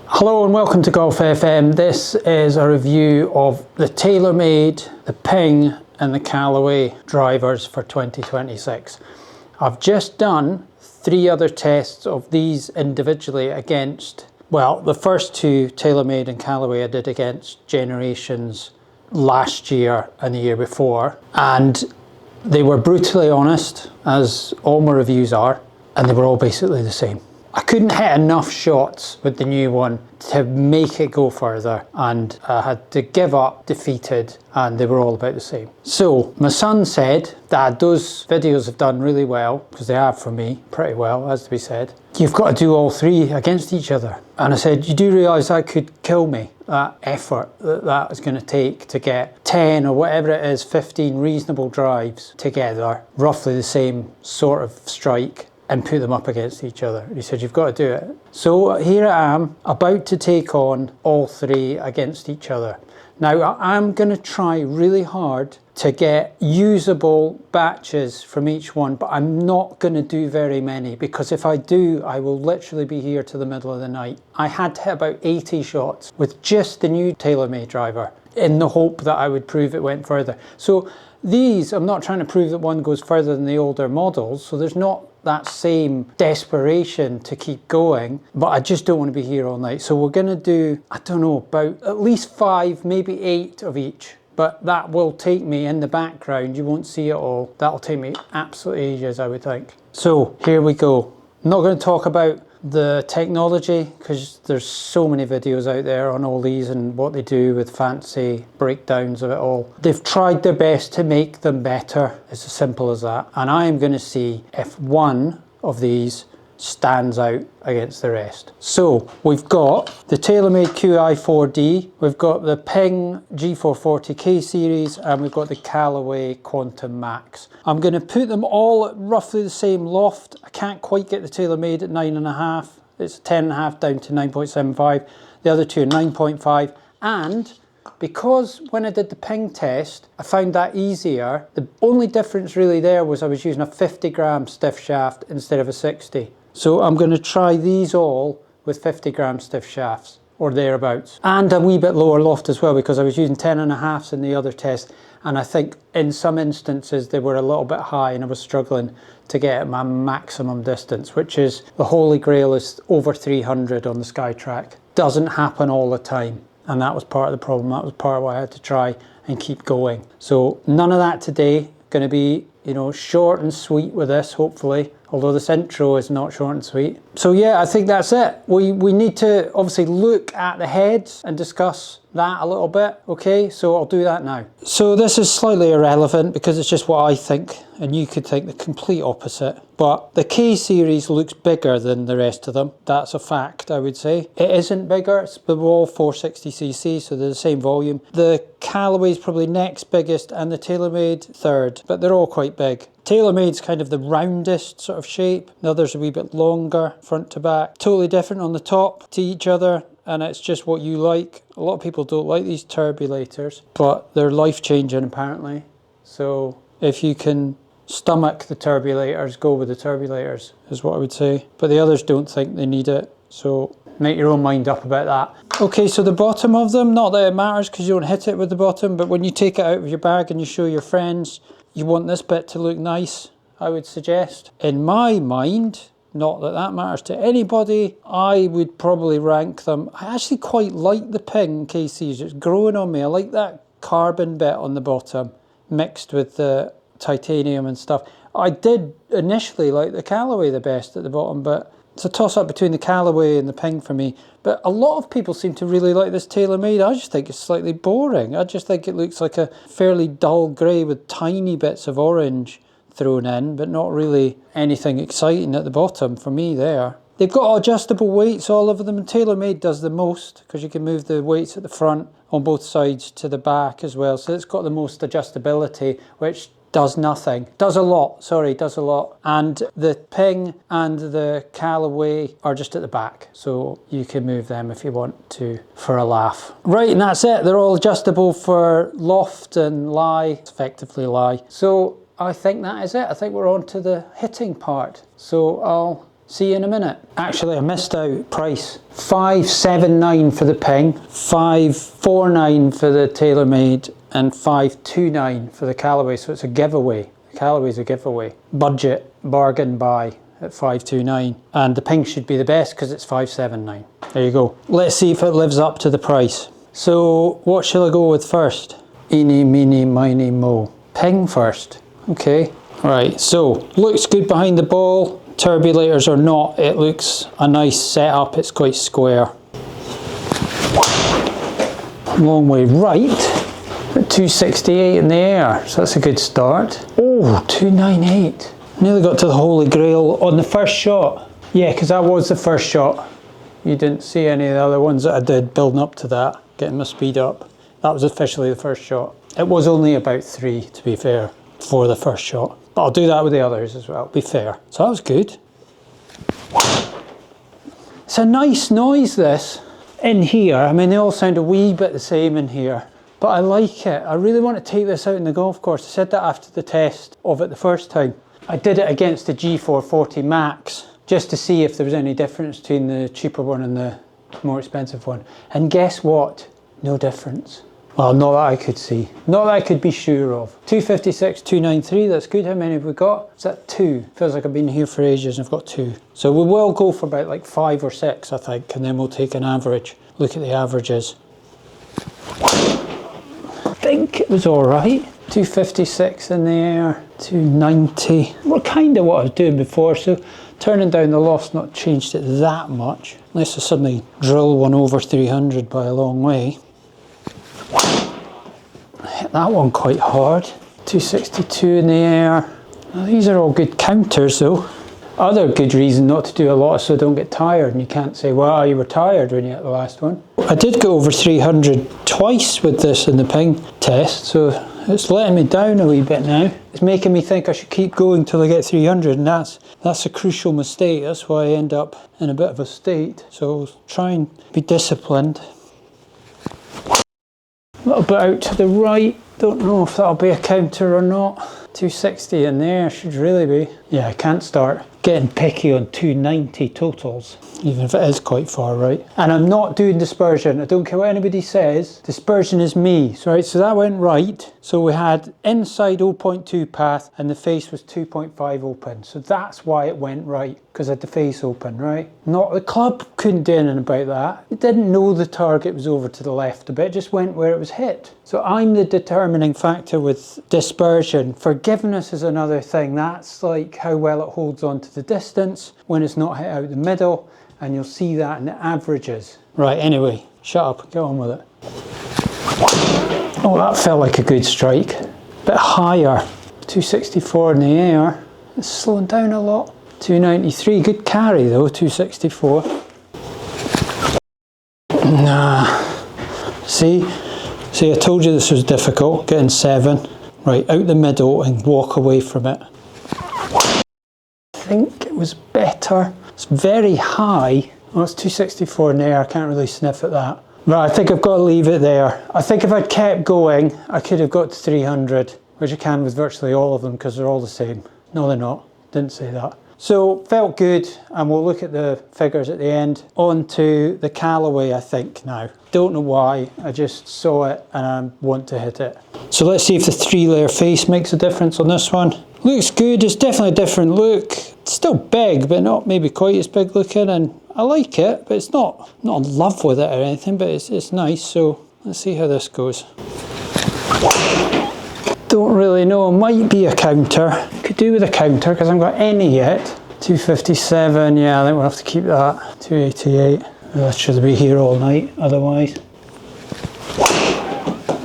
Hello and welcome to Golf FM. This is a review of the Taylormade, the Ping and the Callaway drivers for 2026. I've just done 3 other tests of these individually against, well, the first 2, Taylormade and Callaway, I did against generations last year and the year before, and they were brutally honest, as all my reviews are, and they were all basically the same. I couldn't hit enough shots with the new one to make it go further, and I had to give up defeated, and they were all about the same. So my son said, "Dad, those videos have done really well," because they have for me, pretty well, as to be said. "You've got to do all 3 against each other." And I said, "You do realise that could kill me? That effort that is going to take to get 10 or whatever it is, 15 reasonable drives together, roughly the same sort of strike, and put them up against each other." He said, "You've got to do it." So here I am, about to take on all 3 against each other. Now I'm going to try really hard to get usable batches from each one, but I'm not going to do very many, because if I do, I will literally be here to the middle of the night. I had to hit about 80 shots with just the new Taylormade driver in the hope that I would prove it went further. So these, I'm not trying to prove that one goes further than the older models, so there's not that same desperation to keep going, but I just don't want to be here all night. So we're going to do, I don't know, about at least 5, maybe 8 of each, but that will take me in the background. You won't see it all. That'll take me absolute ages, I would think. So here we go. I'm not going to talk about the technology, because there's so many videos out there on all these and what they do with fancy breakdowns of it all. They've tried their best to make them better. It's as simple as that. And I am going to see if one of these stands out against the rest. So we've got the Taylormade Qi4D, we've got the Ping G440 K series, and we've got the Callaway Quantum Max. I'm going to put them all at roughly the same loft. I can't quite get the Taylormade at 9.5. It's 10.5 down to 9.75. The other 2 are 9.5. And because when I did the Ping test, I found that easier. The only difference really there was I was using a 50-gram stiff shaft instead of a 60. So I'm going to try these all with 50-gram stiff shafts, or thereabouts. And a wee bit lower loft as well, because I was using 10.5s in the other test, and I think in some instances they were a little bit high and I was struggling to get my maximum distance, which is, the holy grail is over 300 on the SkyTrack. Doesn't happen all the time, and that was part of the problem. That was part of why I had to try and keep going. So none of that today. Going to be, you know, short and sweet with this, hopefully, although this intro is not short and sweet. So yeah, I think that's it. We need to obviously look at the heads and discuss that a little bit. Okay, so I'll do that now. So this is slightly irrelevant because it's just what I think, and you could think the complete opposite. But the K series looks bigger than the rest of them. That's a fact, I would say. It isn't bigger, it's the all 460cc, so they're the same volume. The Callaway is probably next biggest, and the Taylormade third, but they're all quite big. Taylormade's kind of the roundest sort of shape. The others are a wee bit longer, front to back. Totally different on the top to each other, and it's just what you like. A lot of people don't like these turbulators, but they're life-changing apparently. So if you can stomach the turbulators, go with the turbulators, is what I would say. But the others don't think they need it, so make your own mind up about that. Okay, so the bottom of them, not that it matters because you don't hit it with the bottom, but when you take it out of your bag and you show your friends, you want this bit to look nice, I would suggest. In my mind, not that that matters to anybody, I would probably rank them. I actually quite like the Ping KCs. It's growing on me. I like that carbon bit on the bottom mixed with the titanium and stuff. I did initially like the Callaway the best at the bottom, but it's a toss-up between the Callaway and the Ping for me. But a lot of people seem to really like this Taylormade. I just think it's slightly boring. I just think it looks like a fairly dull grey with tiny bits of orange thrown in, but not really anything exciting at the bottom for me there. They've got adjustable weights all over them, and Taylormade does the most, because you can move the weights at the front on both sides to the back as well. So it's got the most adjustability, which does nothing. Does a lot, sorry, does a lot. And the Ping and the Callaway are just at the back, so you can move them if you want to for a laugh. Right, and that's it. They're all adjustable for loft and lie, effectively lie. So I think that is it. I think we're on to the hitting part. So I'll See you in a minute. Actually, I missed out price. 579 for the Ping, 549 for the Taylormade, and 529 for the Callaway. So it's a giveaway. The Callaway's a giveaway. Budget bargain buy at 529, and the Ping should be the best because it's 579. There you go. Let's see if it lives up to the price. So what shall I go with first? Eeny, meeny, miny, mo. Ping first. Okay. Right, so looks good behind the ball. Turbulators or not, it looks a nice setup. It's quite square. Long way right. At 268 in the air, so that's a good start. Oh, 298. Nearly got to the holy grail on the first shot. Yeah, because that was the first shot. You didn't see any of the other ones that I did building up to that, getting my speed up. That was officially the first shot. It was only about 3, to be fair, for the first shot. But I'll do that with the others as well, be fair. So that was good. It's a nice noise, this, in here. I mean, they all sound a wee bit the same in here, but I like it. I really want to take this out in the golf course. I said that after the test of it the first time. I did it against the G440 Max, just to see if there was any difference between the cheaper one and the more expensive one. And guess what? No difference. Well, not that I could see. Not that I could be sure of. 256, 293, that's good. How many have we got? Is that 2? Feels like I've been here for ages and I've got 2. So we will go for about like 5 or 6, I think, and then we'll take an average. Look at the averages. I think it was all right. 256 in the air, 290. Well, kind of what I was doing before, so turning down the loft's not changed it that much. Unless I suddenly drill one over 300 by a long way. Hit that one quite hard. 262 in the air. Now, these are all good counters though. Other good reason not to do a lot so I don't get tired, and you can't say, well, you were tired when you hit the last one. I did go over 300 twice with this in the Ping test, so it's letting me down a wee bit now. It's making me think I should keep going till I get 300, and that's a crucial mistake. That's why I end up in a bit of a state. So I'll try and be disciplined. A little bit out to the right. Don't know if that'll be a counter or not. 260 in there should really be. Yeah, I can't start getting picky on 290 totals, even if it is quite far right. And I'm not doing dispersion. I don't care what anybody says. Dispersion is me. So, right, so that went right. So we had inside 0.2 path and the face was 2.5 open. So that's why it went right, because I had the face open, right? Not the club couldn't do anything about that. It didn't know the target was over to the left a bit. It just went where it was hit. So I'm the determining factor with dispersion. Forgiveness is another thing. That's like how well it holds on to the distance when it's not hit out the middle, and you'll see that in the averages. Right, anyway, shut up and get on with it. Oh, that felt like a good strike. Bit higher. 264 in the air. It's slowing down a lot. 293, good carry though, 264. Nah. See, I told you this was difficult, getting 7. Right, out the middle and walk away from it. I think it was better. It's very high. Oh, it's 264 in the air, I can't really sniff at that. Right, I think I've got to leave it there. I think if I'd kept going, I could have got to 300, which I can with virtually all of them because they're all the same. No, they're not. Didn't say that. So, felt good, and we'll look at the figures at the end. On to the Callaway, I think, now. Don't know why, I just saw it and I want to hit it. So let's see if the 3-layer face makes a difference on this one. Looks good, it's definitely a different look. It's still big, but not maybe quite as big looking, and I like it, but it's not in love with it or anything, but it's nice, so let's see how this goes. Don't really know, it might be a counter. Could do with a counter because I haven't got any yet. 257, yeah, I think we'll have to keep that. 288, that should be here all night otherwise.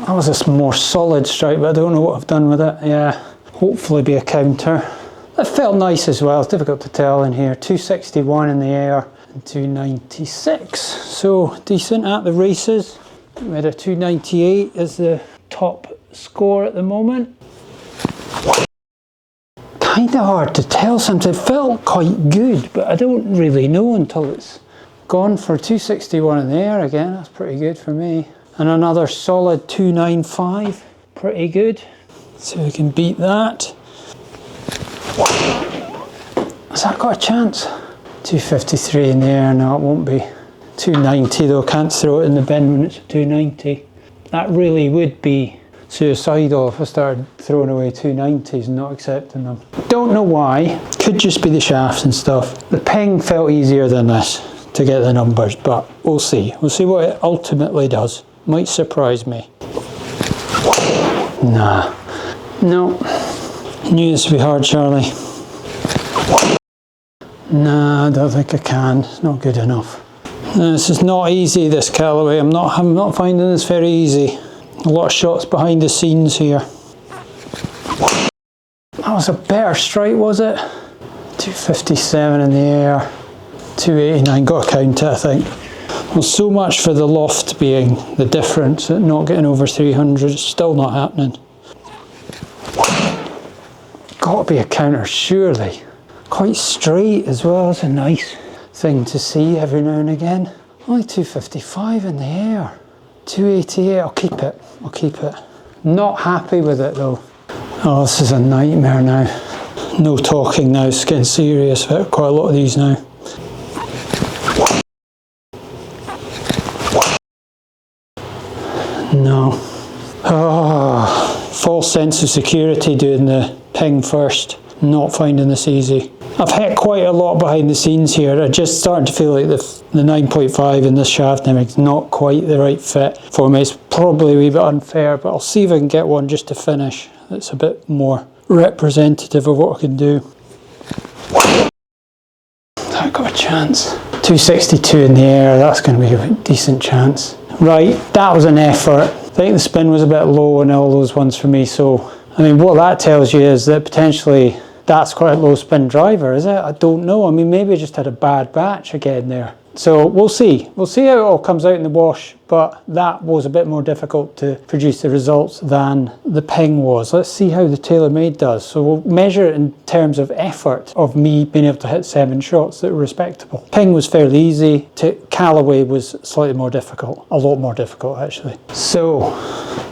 That was a more solid strike, but I don't know what I've done with it. Yeah, hopefully be a counter. That felt nice as well, it's difficult to tell in here. 261 in the air and 296, so decent at the races. We had a 298 as the top score at the moment. Kind of hard to tell sometimes. It felt quite good, but I don't really know until it's gone. For 261 in the air again, that's pretty good for me. And another solid 295, pretty good. So we can beat that. Has that got a chance? 253 in the air, no it won't be. 290 though, can't throw it in the bin when it's 290. That really would be suicidal if I started throwing away 290s and not accepting them. Don't know why, could just be the shafts and stuff. The ping felt easier than this to get the numbers, but we'll see. We'll see what it ultimately does. Might surprise me. Nah, no. Knew this would be hard, Charlie. Nah, I don't think I can. It's not good enough. This is not easy, this Callaway. I'm not finding this very easy. A lot of shots behind the scenes here. That was a better strike, was it? 257 in the air. 289, got to count it, I think. Well, so much for the loft being the difference, at not getting over 300. It's still not happening. Got to be a counter, surely. Quite straight as well. It's a nice thing to see every now and again. Only 255 in the air. 288, I'll keep it. I'll keep it. Not happy with it though. Oh, this is a nightmare now. No talking now, it's getting serious about quite a lot of these now. No. Oh, false sense of security doing the ping first. Not finding this easy. I've hit quite a lot behind the scenes here. I just starting to feel like the 9.5 in this shaft now is not quite the right fit for me. It's probably a wee bit unfair, but I'll see if I can get one just to finish. That's a bit more representative of what I can do. That got a chance. 262 in the air, that's going to be a decent chance. Right, that was an effort. I think the spin was a bit low on all those ones for me, so I mean what that tells you is that potentially that's quite a low spin driver, is it? I don't know. I mean, maybe I just had a bad batch again there. So we'll see. We'll see how it all comes out in the wash, but that was a bit more difficult to produce the results than the ping was. Let's see how the Taylormade does. So we'll measure it in terms of effort of me being able to hit 7 shots that were respectable. Ping was fairly easy. Callaway was slightly more difficult. A lot more difficult, actually. So,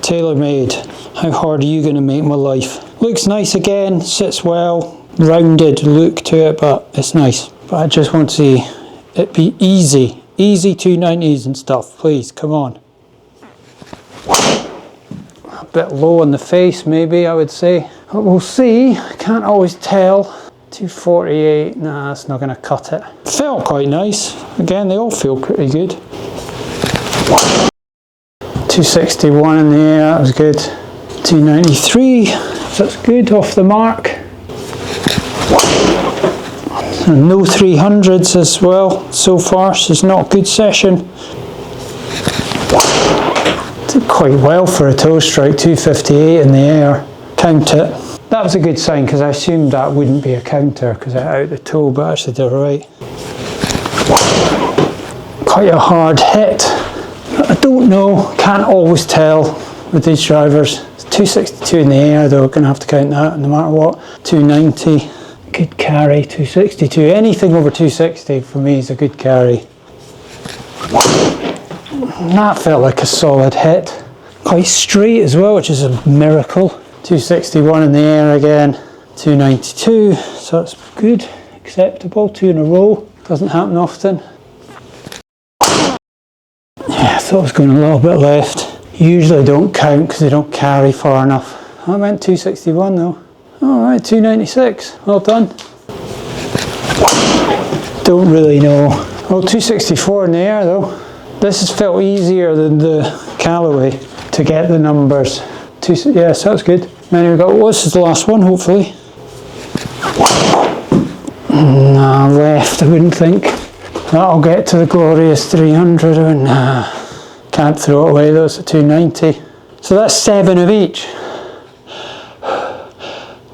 Taylormade, how hard are you going to make my life? Looks nice again, sits well, rounded look to it, but it's nice. But I just want to see it be easy 290s and stuff, please, come on. A bit low on the face maybe, I would say. But we'll see, can't always tell. 248, nah, that's not going to cut it. Felt quite nice. Again, they all feel pretty good. 261 in the air, that was good. 293, so that's good, off the mark. And no 300s as well so far, so it's not a good session. Did quite well for a toe strike, 258 in the air. Count it. That was a good sign because I assumed that wouldn't be a counter because I out the toe, but actually did alright. Quite a hard hit. I don't know, can't always tell with these drivers. It's 262 in the air though, gonna have to count that no matter what. 290. Good carry, 262. Anything over 260 for me is a good carry. And that felt like a solid hit. Quite straight as well, which is a miracle. 261 in the air again. 292, so that's good, acceptable. 2 in a row, doesn't happen often. Yeah, I thought I was going a little bit left. Usually don't count because they don't carry far enough. I went 261 though. Alright, 296, well done. Don't really know. Oh, 264 in the air though. This has felt easier than the Callaway to get the numbers. Yeah, so that's good. Then we've got, well, this is the last one hopefully. Nah, left I wouldn't think. That'll get to the glorious 300 or nah. Can't throw it away though, it's a 290. So that's 7 of each.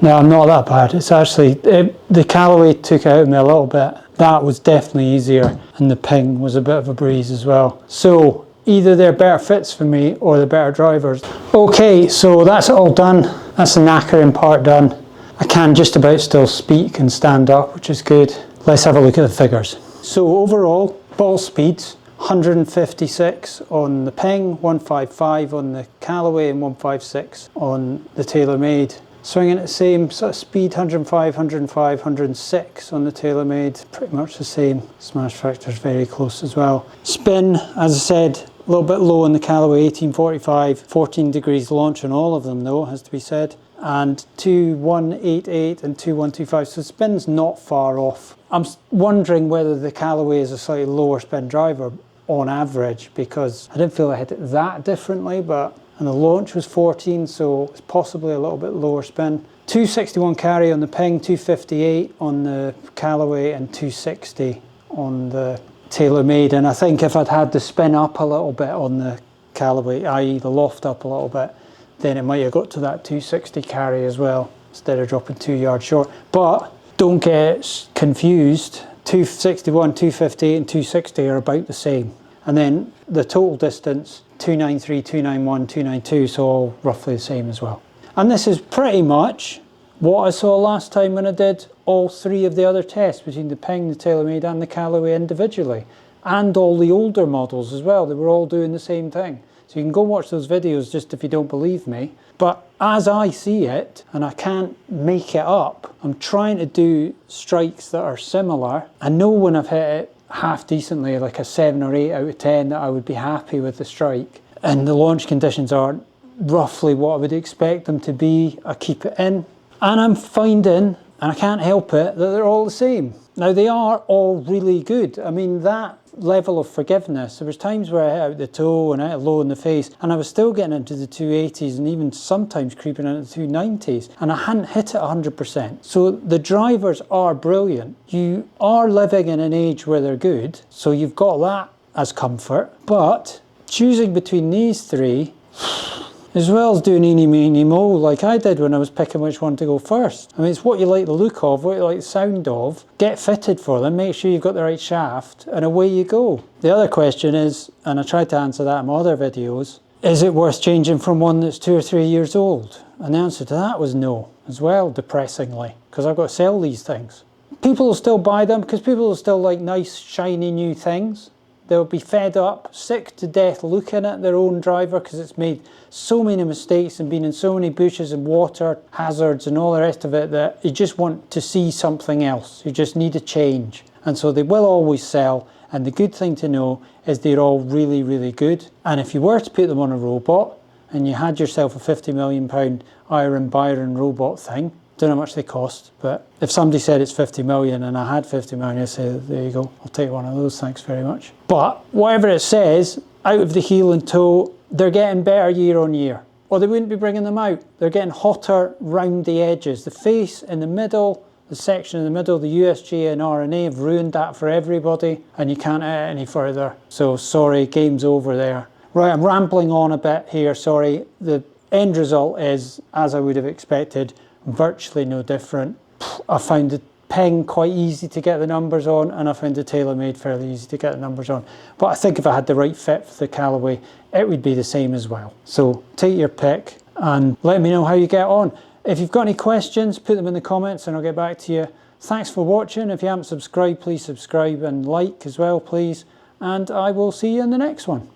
No, I'm not that bad. It's actually, the Callaway took it out of me a little bit. That was definitely easier, and the ping was a bit of a breeze as well. So either they're better fits for me or they're better drivers. Okay, so that's it all done. That's the knackering part done. I can just about still speak and stand up, which is good. Let's have a look at the figures. So overall, ball speeds, 156 on the ping, 155 on the Callaway and 156 on the Taylormade. Swinging at the same sort of speed, 105, 105, 106 on the Taylormade, pretty much the same. Smash factor's very close as well. Spin, as I said, a little bit low on the Callaway, 1845, 14 degrees launch on all of them though, has to be said. And 2188 and 2125, so spin's not far off. I'm wondering whether the Callaway is a slightly lower spin driver on average, because I didn't feel I hit it that differently, and the launch was 14, so it's possibly a little bit lower spin. 261 carry on the Ping, 258 on the Callaway, and 260 on the Taylormade. And I think if I'd had the spin up a little bit on the Callaway, i.e. the loft up a little bit, then it might have got to that 260 carry as well, instead of dropping 2 yards short. But don't get confused, 261, 258 and 260 are about the same. And then the total distance, 293, 291, 292, so all roughly the same as well. And this is pretty much what I saw last time when I did all three of the other tests between the Ping, the Taylormade and the Callaway individually. And all the older models as well, they were all doing the same thing. So you can go watch those videos just if you don't believe me. But as I see it, and I can't make it up, I'm trying to do strikes that are similar. I know when I've hit it half decently, like a 7 or 8 out of 10, that I would be happy with the strike. And the launch conditions are roughly what I would expect them to be. I keep it in. And I'm finding, and I can't help it, that they're all the same. Now they are all really good. I mean, that level of forgiveness, there was times where I hit out the toe and I hit low in the face and I was still getting into the 280s and even sometimes creeping into the 290s, and I hadn't hit it 100%. So the drivers are brilliant. You are living in an age where they're good, so you've got that as comfort. But choosing between these three, as well as doing eeny, meeny, mo, like I did when I was picking which one to go first. I mean, it's what you like the look of, what you like the sound of. Get fitted for them, make sure you've got the right shaft, and away you go. The other question is, and I tried to answer that in my other videos, is it worth changing from one that's 2 or 3 years old? And the answer to that was no, as well, depressingly, because I've got to sell these things. People will still buy them, because people will still like nice, shiny new things. They'll be fed up, sick to death looking at their own driver because it's made so many mistakes and been in so many bushes and water hazards and all the rest of it that you just want to see something else. You just need a change. And so they will always sell. And the good thing to know is they're all really, really good. And if you were to put them on a robot and you had yourself a £50 million Iron Byron robot thing, don't know how much they cost, but if somebody said it's 50 million and I had 50 million, I'd say, there you go, I'll take one of those, thanks very much. But whatever it says, out of the heel and toe, they're getting better year on year, or they wouldn't be bringing them out. They're getting hotter round the edges. The face in the middle, the section in the middle, the USG and RNA have ruined that for everybody, and you can't edit any further. So sorry, game's over there. Right, I'm rambling on a bit here, sorry. The end result is, as I would have expected, virtually no different. I found the Ping quite easy to get the numbers on, and I found the Taylormade fairly easy to get the numbers on. But I think if I had the right fit for the Callaway, it would be the same as well. So take your pick and let me know how you get on. If you've got any questions, put them in the comments and I'll get back to you. Thanks for watching. If you haven't subscribed, please subscribe and like as well, please. And I will see you in the next one.